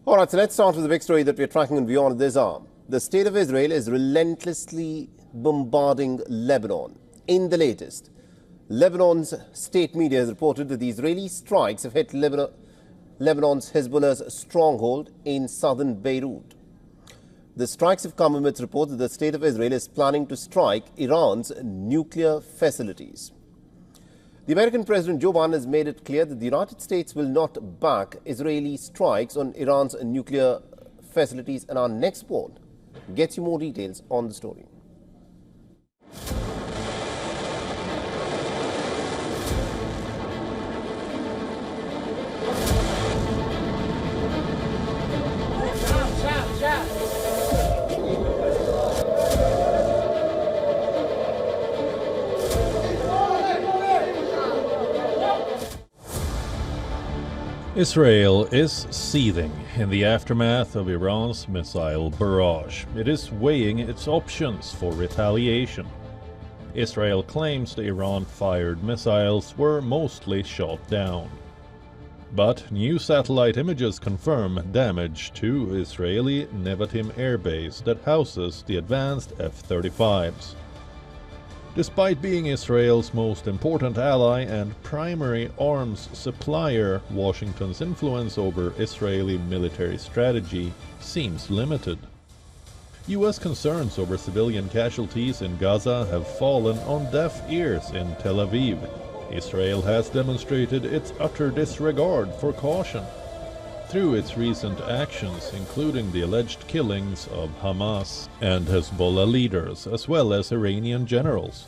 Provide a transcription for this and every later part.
All right, so let's start with the big story that we're tracking on WION this hour. The state of Israel is relentlessly bombarding Lebanon. In the latest, Lebanon's state media has reported that the Israeli strikes have hit Lebanon's Hezbollah's stronghold in southern Beirut. The strikes have come amidst reports that the state of Israel is planning to strike Iran's nuclear facilities. The American President Joe Biden has made it clear that the United States will not back Israeli strikes on Iran's nuclear facilities, and our next report gets you more details on the story. Israel is seething in the aftermath of Iran's missile barrage. It is weighing its options for retaliation. Israel claims the Iran-fired missiles were mostly shot down. But new satellite images confirm damage to Israeli Nevatim airbase that houses the advanced F-35s. Despite being Israel's most important ally and primary arms supplier, Washington's influence over Israeli military strategy seems limited. U.S. concerns over civilian casualties in Gaza have fallen on deaf ears in Tel Aviv. Israel has demonstrated its utter disregard for caution through its recent actions, including the alleged killings of Hamas and Hezbollah leaders, as well as Iranian generals.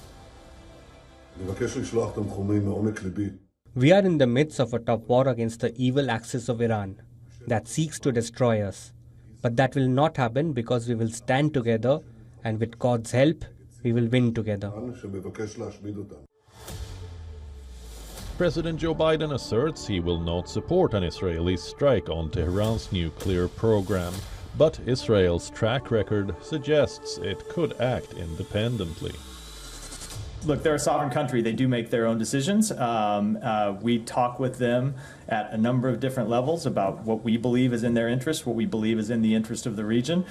We are in the midst of a tough war against the evil axis of Iran that seeks to destroy us. But that will not happen because we will stand together, and with God's help, we will win together. President Joe Biden asserts he will not support an Israeli strike on Tehran's nuclear program, but Israel's track record suggests it could act independently. Look, they're a sovereign country. They do make their own decisions. We talk with them at a number of different levels about what we believe is in their interest, what we believe is in the interest of the region.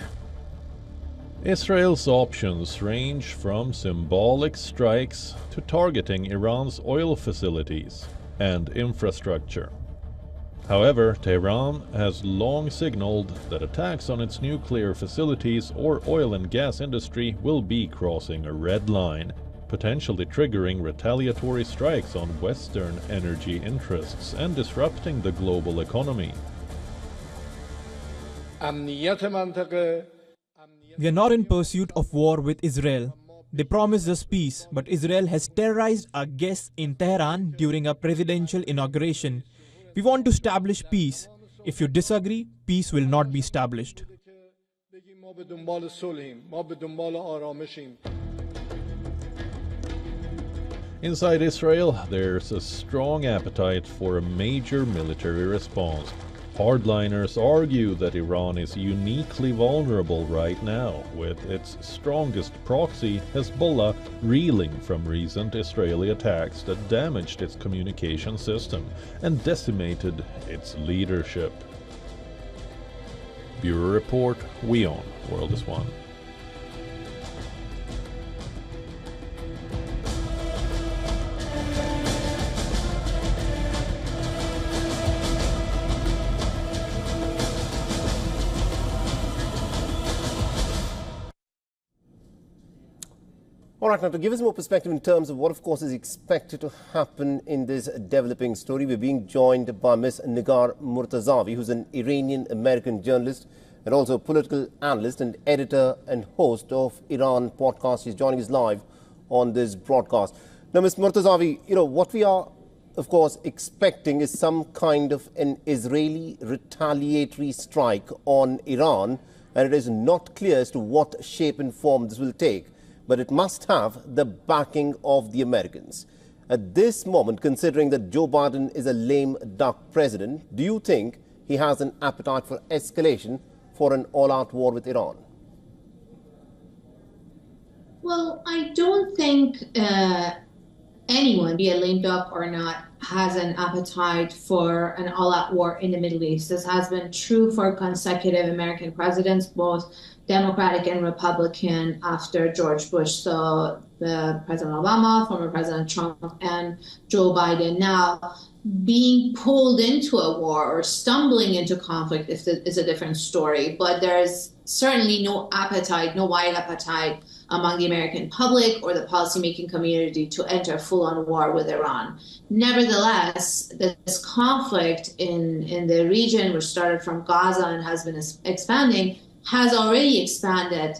Israel's options range from symbolic strikes to targeting Iran's oil facilities and infrastructure. However, Tehran has long signaled that attacks on its nuclear facilities or oil and gas industry will be crossing a red line, potentially triggering retaliatory strikes on Western energy interests and disrupting the global economy. We are not in pursuit of war with Israel. They promised us peace, but Israel has terrorized our guests in Tehran during our presidential inauguration. We want to establish peace. If you disagree, peace will not be established. Inside Israel, there's a strong appetite for a major military response. Hardliners argue that Iran is uniquely vulnerable right now, with its strongest proxy, Hezbollah, reeling from recent Israeli attacks that damaged its communication system and decimated its leadership. Bureau Report, WION, World is One. All right, now to give us more perspective in terms of what, of course, is expected to happen in this developing story, we're being joined by Ms. Nigar Murtazavi, who's an Iranian-American journalist and also a political analyst and editor and host of Iran podcast. She's joining us live on this broadcast. Now, Ms. Murtazavi, what we are, of course, expecting is some kind of an Israeli retaliatory strike on Iran, and it is not clear as to what shape and form this will take. But it must have the backing of the Americans. At this moment, considering that Joe Biden is a lame duck president, do you think he has an appetite for escalation for an all-out war with Iran? Well, I don't think anyone, be it lame duck or not, has an appetite for an all-out war in the Middle East. This has been true for consecutive American presidents, both Democratic and Republican, after George Bush. So the President Obama, former President Trump, and Joe Biden. Now, being pulled into a war or stumbling into conflict is a different story, but there's certainly no appetite, no wide appetite among the American public or the policymaking community to enter full-on war with Iran. Nevertheless, this conflict in the region, which started from Gaza and has been expanding, has already expanded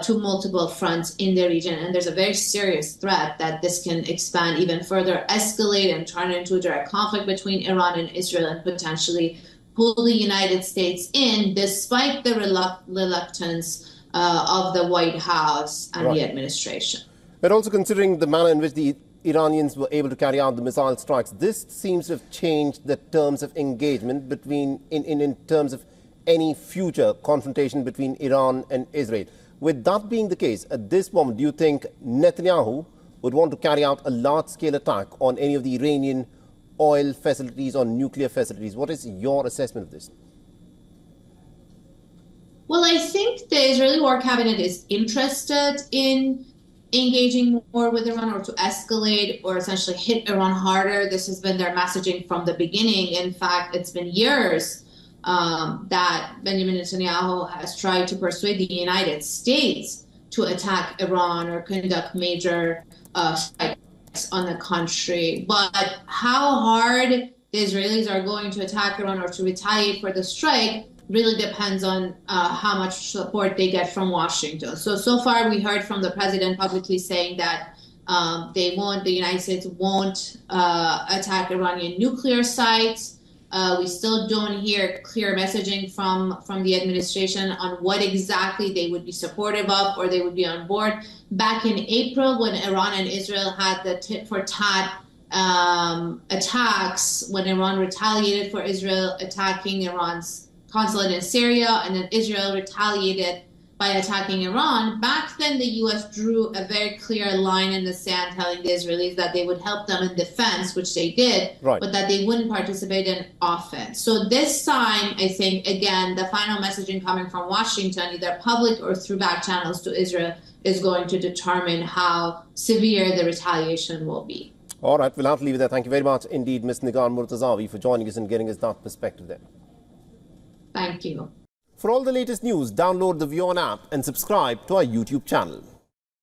to multiple fronts in the region. And there's a very serious threat that this can expand even further, escalate, and turn into a direct conflict between Iran and Israel, and potentially pull the United States in, despite the reluctance of the White House and the administration. But also considering the manner in which the Iranians were able to carry out the missile strikes, this seems to have changed the terms of engagement between, in terms of any future confrontation between Iran and Israel. With that being the case, at this moment, do you think Netanyahu would want to carry out a large-scale attack on any of the Iranian oil facilities or nuclear facilities? What is your assessment of this? Well, I think the Israeli War Cabinet is interested in engaging more with Iran, or to escalate or essentially hit Iran harder. This has been their messaging from the beginning. In fact, it's been years that Benjamin Netanyahu has tried to persuade the United States to attack Iran or conduct major strikes on the country. But how hard the Israelis are going to attack Iran or to retaliate for the strike really depends on how much support they get from Washington. So far we heard from the president publicly saying that the United States won't attack Iranian nuclear sites. We still don't hear clear messaging from the administration on what exactly they would be supportive of or they would be on board. Back in April, when Iran and Israel had the tit-for-tat attacks, when Iran retaliated for Israel attacking Iran's consulate in Syria, and then Israel retaliated by attacking Iran, back then the U.S. drew a very clear line in the sand telling the Israelis that they would help them in defense, which they did, but that they wouldn't participate in offense. So this time, I think, again, the final messaging coming from Washington, either public or through back channels to Israel, is going to determine how severe the retaliation will be. All right, we'll have to leave it there. Thank you very much indeed, Ms. Nigar Murtazavi, for joining us and getting us that perspective there. Thank you. For all the latest news, download the WION app and subscribe to our YouTube channel.